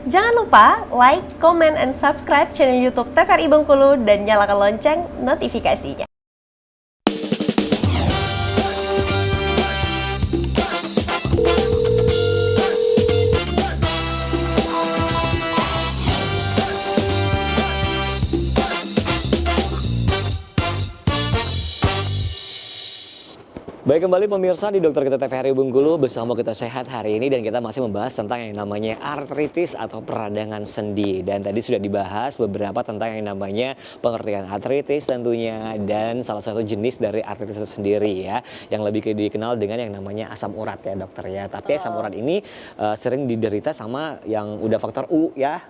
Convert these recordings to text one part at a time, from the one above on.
Jangan lupa like, comment, and subscribe channel YouTube TVRI Bengkulu dan nyalakan lonceng notifikasinya. Baik, kembali pemirsa di Dokter Kita TVRI Bengkulu, bersama Kita Sehat hari ini, dan kita masih membahas tentang yang namanya artritis atau peradangan sendi. Dan tadi sudah dibahas beberapa tentang yang namanya pengertian artritis tentunya, dan salah satu jenis dari artritis itu sendiri ya, yang lebih dikenal dengan yang namanya asam urat ya dokter ya. Tapi asam urat ini sering diderita sama yang udah faktor U ya.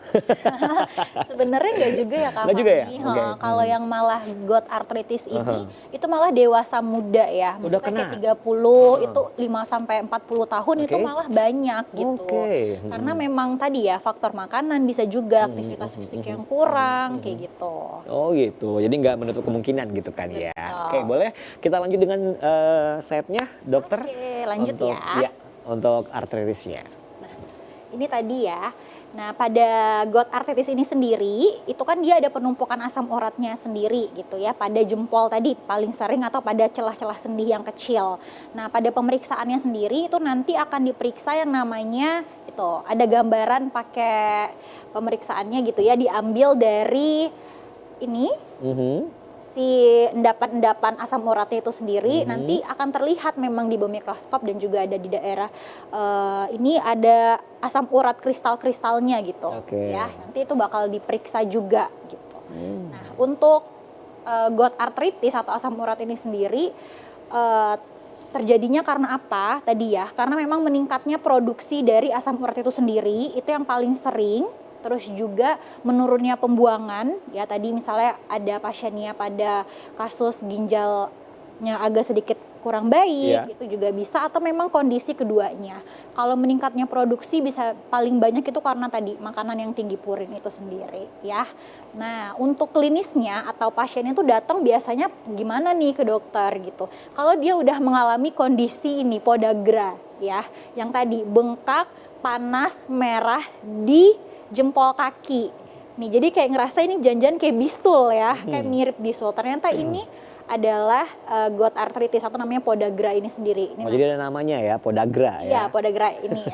Sebenarnya nggak juga ya Kak. Nggak juga ya? Okay. Kalau yang malah gout arthritis ini itu malah dewasa muda ya. Udah Maksudnya kena. kayak 30 itu 5 sampai 40 tahun itu malah banyak gitu. Karena memang tadi ya faktor makanan bisa juga aktivitas fisik yang kurang kayak gitu. Oh gitu. Jadi nggak menutup kemungkinan gitu kan ya. Betul. Oke, boleh kita lanjut dengan setnya dokter? Oke, lanjut untuk, ya. Untuk artritisnya. Ini tadi ya. Nah, pada gout arthritis ini sendiri, itu kan dia ada penumpukan asam uratnya sendiri gitu ya, pada jempol tadi paling sering atau pada celah-celah sendi yang kecil. Nah, pada pemeriksaannya sendiri itu nanti akan diperiksa yang namanya itu ada gambaran pakai pemeriksaannya gitu ya, diambil dari ini. Si endapan-endapan asam uratnya itu sendiri nanti akan terlihat memang di bawah mikroskop, dan juga ada di daerah ini ada asam urat kristal-kristalnya gitu ya, nanti itu bakal diperiksa juga gitu. Nah, untuk gout arthritis atau asam urat ini sendiri terjadinya karena apa tadi ya, karena memang meningkatnya produksi dari asam urat itu sendiri, itu yang paling sering. Terus juga menurunnya pembuangan, ya tadi misalnya ada pasiennya pada kasus ginjalnya agak sedikit kurang baik, itu juga bisa, atau memang kondisi keduanya. Kalau meningkatnya produksi bisa paling banyak itu karena tadi makanan yang tinggi purin itu sendiri ya. Nah, untuk klinisnya atau pasiennya itu datang biasanya gimana nih ke dokter gitu. Kalau dia udah mengalami kondisi ini podagra ya, yang tadi bengkak, panas, merah di jempol kaki nih, jadi kayak ngerasa ini jangan-jangan kayak bisul ya, kayak mirip bisul. Ternyata ini adalah gout arthritis atau namanya podagra ini sendiri. Ini jadi ada namanya ya, podagra ya? Iya, podagra ini.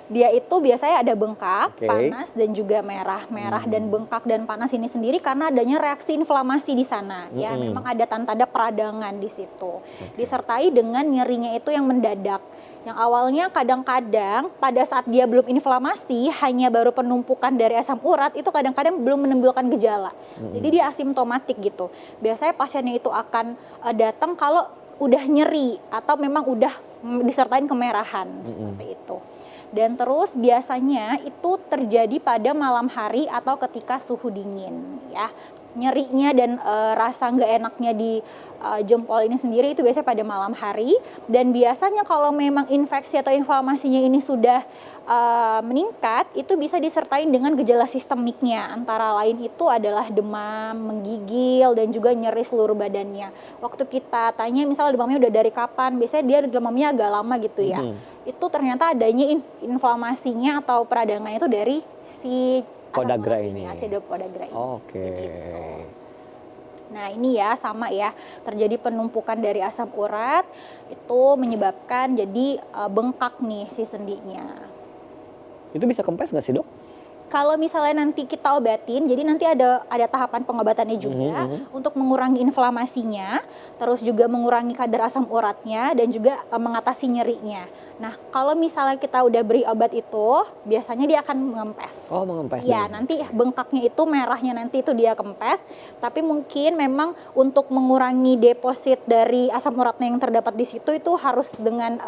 Dia itu biasanya ada bengkak, panas, dan juga merah. Merah dan bengkak dan panas ini sendiri karena adanya reaksi inflamasi di sana. Ya, memang ada tanda-tanda peradangan di situ. Disertai dengan nyerinya itu yang mendadak. Yang awalnya kadang-kadang pada saat dia belum inflamasi, hanya baru penumpukan dari asam urat, itu kadang-kadang belum menimbulkan gejala. Jadi dia asimptomatik gitu. Biasanya pasiennya itu akan datang kalau udah nyeri atau memang udah disertain kemerahan seperti itu. Dan terus biasanya itu terjadi pada malam hari atau ketika suhu dingin ya. Nyerinya dan rasa nggak enaknya di jempol ini sendiri itu biasanya pada malam hari, dan biasanya kalau memang infeksi atau inflamasinya ini sudah meningkat, itu bisa disertai dengan gejala sistemiknya, antara lain itu adalah demam, menggigil, dan juga nyeri seluruh badannya. Waktu kita tanya misalnya demamnya udah dari kapan, biasanya dia demamnya agak lama gitu ya. Itu ternyata adanya inflamasinya atau peradangannya itu dari si podagra ini. Asam podagra ini. Gitu. Nah, ini ya sama ya, terjadi penumpukan dari asam urat itu menyebabkan jadi bengkak nih si sendinya. Itu bisa kempes nggak sih dok? Kalau misalnya nanti kita obatin, jadi nanti ada tahapan pengobatannya juga untuk mengurangi inflamasinya, terus juga mengurangi kadar asam uratnya, dan juga mengatasi nyerinya. Nah, kalau misalnya kita udah beri obat itu, biasanya dia akan mengempes. Oh, mengempes. Ya, nanti bengkaknya itu, merahnya nanti itu dia kempes, tapi mungkin memang untuk mengurangi deposit dari asam uratnya yang terdapat di situ itu harus dengan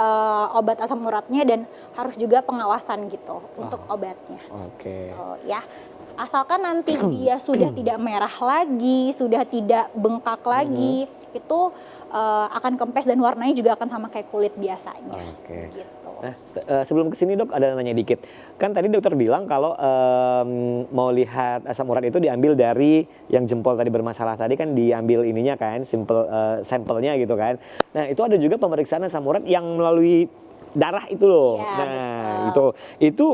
obat asam uratnya, dan harus juga pengawasan gitu untuk obatnya. Ya, asalkan nanti dia sudah tidak merah lagi, sudah tidak bengkak lagi, itu akan kempes dan warnanya juga akan sama kayak kulit biasanya. Gitu. Nah, sebelum kesini dok, ada nanya dikit. Kan tadi dokter bilang kalau mau lihat asam urat itu diambil dari yang jempol tadi bermasalah tadi, kan diambil ininya kan, sampelnya gitu kan. Nah, itu ada juga pemeriksaan asam urat yang melalui darah itu loh. Ya, nah, itu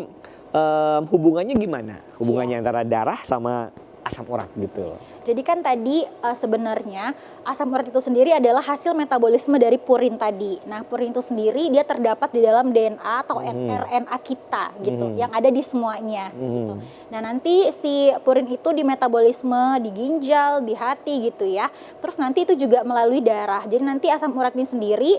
hubungannya gimana? Hubungannya antara darah sama asam urat gitu. Jadi kan tadi sebenarnya asam urat itu sendiri adalah hasil metabolisme dari purin tadi. Nah, purin itu sendiri dia terdapat di dalam DNA atau RNA kita gitu, yang ada di semuanya gitu. Nah, nanti si purin itu di metabolisme di ginjal, di hati gitu ya. Terus nanti itu juga melalui darah. Jadi nanti asam urat ini sendiri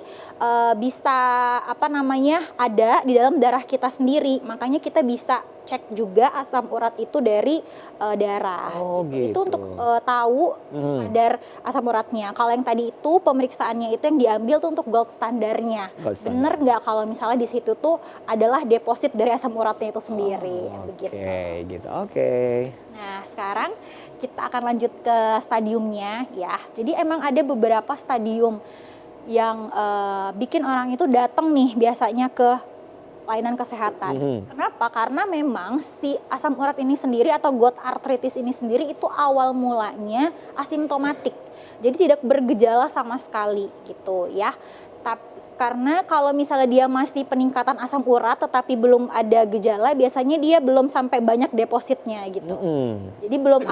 bisa ada di dalam darah kita sendiri. Makanya kita bisa cek juga asam urat itu dari darah. Oh, gitu. Itu untuk tahu kadar asam uratnya. Kalau yang tadi itu pemeriksaannya itu yang diambil tuh untuk gold standarnya. Bener nggak kalau misalnya di situ tuh adalah deposit dari asam uratnya itu sendiri, begitu. Gitu. Oke. Nah, sekarang kita akan lanjut ke stadiumnya ya. Jadi emang ada beberapa stadium yang bikin orang itu datang nih biasanya ke pelayanan kesehatan. Kenapa? Karena memang si asam urat ini sendiri atau gout arthritis ini sendiri itu awal mulanya asimptomatik. Jadi tidak bergejala sama sekali gitu ya. Karena kalau misalnya dia masih peningkatan asam urat tetapi belum ada gejala, biasanya dia belum sampai banyak depositnya gitu. Jadi belum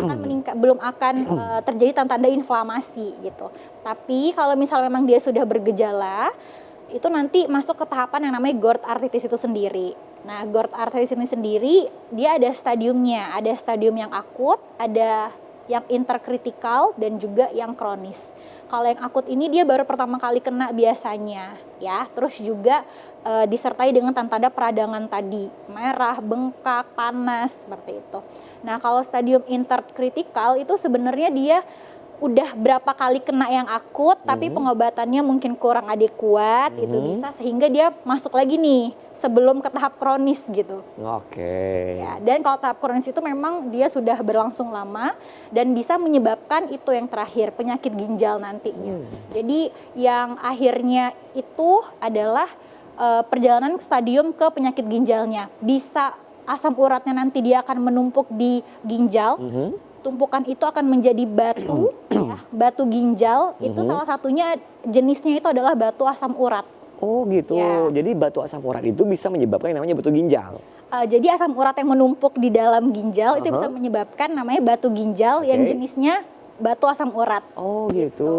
akan terjadi tanda-tanda inflamasi gitu. Tapi kalau misalnya memang dia sudah bergejala, itu nanti masuk ke tahapan yang namanya gout arthritis itu sendiri. Nah, gout arthritis ini sendiri dia ada stadiumnya, ada stadium yang akut, ada yang interkritikal dan juga yang kronis. Kalau yang akut ini dia baru pertama kali kena biasanya ya, terus juga disertai dengan tanda-tanda peradangan tadi, merah, bengkak, panas seperti itu. Nah, kalau stadium interkritikal itu sebenarnya dia udah berapa kali kena yang akut tapi pengobatannya mungkin kurang adekuat itu bisa sehingga dia masuk lagi nih sebelum ke tahap kronis gitu. Oke. Ya, dan kalau tahap kronis itu memang dia sudah berlangsung lama dan bisa menyebabkan itu yang terakhir penyakit ginjal nantinya. Jadi yang akhirnya itu adalah perjalanan stadium ke penyakit ginjalnya. Bisa asam uratnya nanti dia akan menumpuk di ginjal. Tumpukan itu akan menjadi batu, ya, batu ginjal. Itu salah satunya jenisnya itu adalah batu asam urat. Oh gitu. Ya. Jadi batu asam urat itu bisa menyebabkan yang namanya batu ginjal. Jadi asam urat yang menumpuk di dalam ginjal itu bisa menyebabkan namanya batu ginjal yang jenisnya batu asam urat. Oh gitu.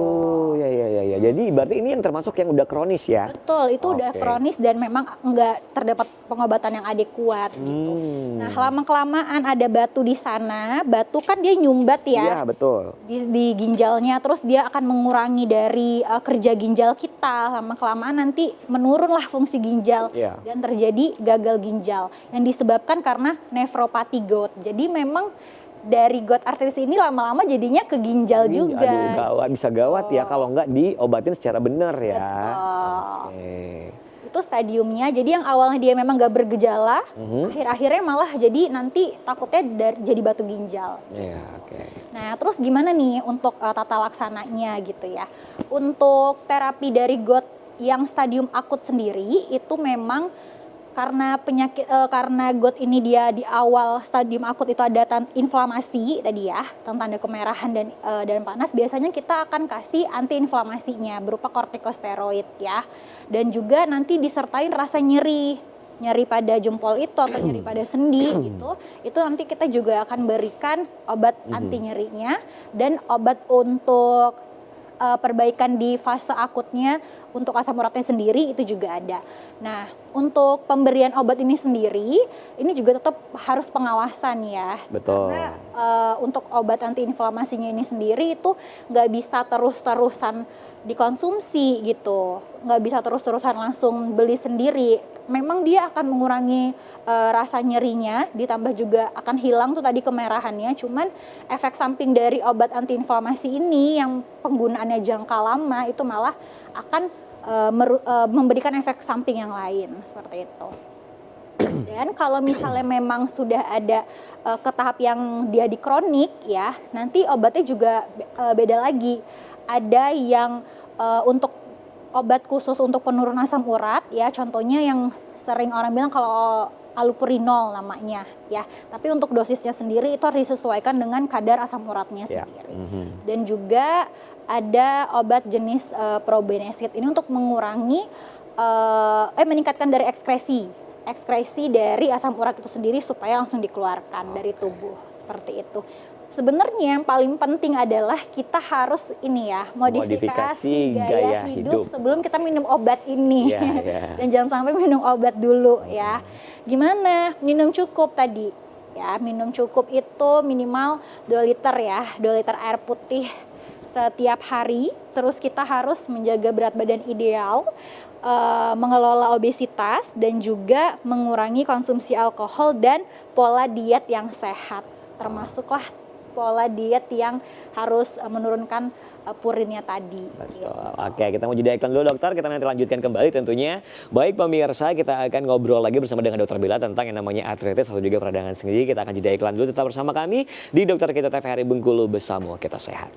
Ya. Jadi berarti ini yang termasuk yang udah kronis ya? Betul, itu udah kronis dan memang enggak terdapat pengobatan yang adekuat gitu. Nah, lama-kelamaan ada batu di sana, batu kan dia nyumbat ya. Iya, betul. Di ginjalnya, terus dia akan mengurangi dari kerja ginjal kita. Lama-kelamaan nanti menurunlah fungsi ginjal dan terjadi gagal ginjal yang disebabkan karena nefropati gout. Jadi memang dari gout arthritis ini lama-lama jadinya ke ginjal juga. Aduh, gawat, bisa gawat ya kalau nggak diobatin secara benar ya. Betul. Itu stadiumnya. Jadi yang awalnya dia memang nggak bergejala, akhir-akhirnya malah jadi nanti takutnya jadi batu ginjal. Iya, oke. Nah, terus gimana nih untuk tata laksananya gitu ya? Untuk terapi dari gout yang stadium akut sendiri itu memang karena gout ini dia di awal stadium akut itu ada inflamasi tadi ya, tanda kemerahan dan panas, biasanya kita akan kasih antiinflamasinya berupa kortikosteroid ya. Dan juga nanti disertain rasa nyeri pada jempol itu atau nyeri pada sendi gitu. Itu nanti kita juga akan berikan obat anti nyerinya dan obat untuk perbaikan di fase akutnya untuk asam uratnya sendiri itu juga ada. Nah, untuk pemberian obat ini sendiri, ini juga tetap harus pengawasan ya. Betul. Karena untuk obat antiinflamasinya ini sendiri itu nggak bisa terus-terusan dikonsumsi gitu. Nggak bisa terus-terusan langsung beli sendiri. Memang dia akan mengurangi rasa nyerinya, ditambah juga akan hilang tuh tadi kemerahannya. Cuman efek samping dari obat antiinflamasi ini yang penggunaannya jangka lama itu malah akan memberikan efek samping yang lain seperti itu. Dan kalau misalnya memang sudah ada ke tahap yang dia di kronik ya, nanti obatnya juga beda lagi. Ada yang untuk obat khusus untuk penurunan asam urat ya, contohnya yang sering orang bilang kalau allopurinol namanya ya. Tapi untuk dosisnya sendiri itu harus disesuaikan dengan kadar asam uratnya sendiri. Dan juga ada obat jenis probenecid ini untuk mengurangi meningkatkan dari ekskresi ekskresi dari asam urat itu sendiri supaya langsung dikeluarkan dari tubuh seperti itu. Sebenarnya yang paling penting adalah kita harus ini ya, modifikasi gaya hidup sebelum kita minum obat ini. Dan jangan sampai minum obat dulu ya. Gimana? Minum cukup tadi. Ya, minum cukup itu minimal 2 liter ya, 2 liter air putih setiap hari. Terus kita harus menjaga berat badan ideal, mengelola obesitas dan juga mengurangi konsumsi alkohol dan pola diet yang sehat. Termasuklah pola diet yang harus menurunkan purinnya tadi. Betul. Oke, kita mau jeda iklan dulu dokter, kita nanti lanjutkan kembali tentunya. Baik pemirsa, kita akan ngobrol lagi bersama dengan Dokter Bella tentang yang namanya artritis atau juga peradangan sendi. Kita akan jeda iklan dulu, tetap bersama kami di Dokter Kita TVRI Bengkulu, bersama kita sehat.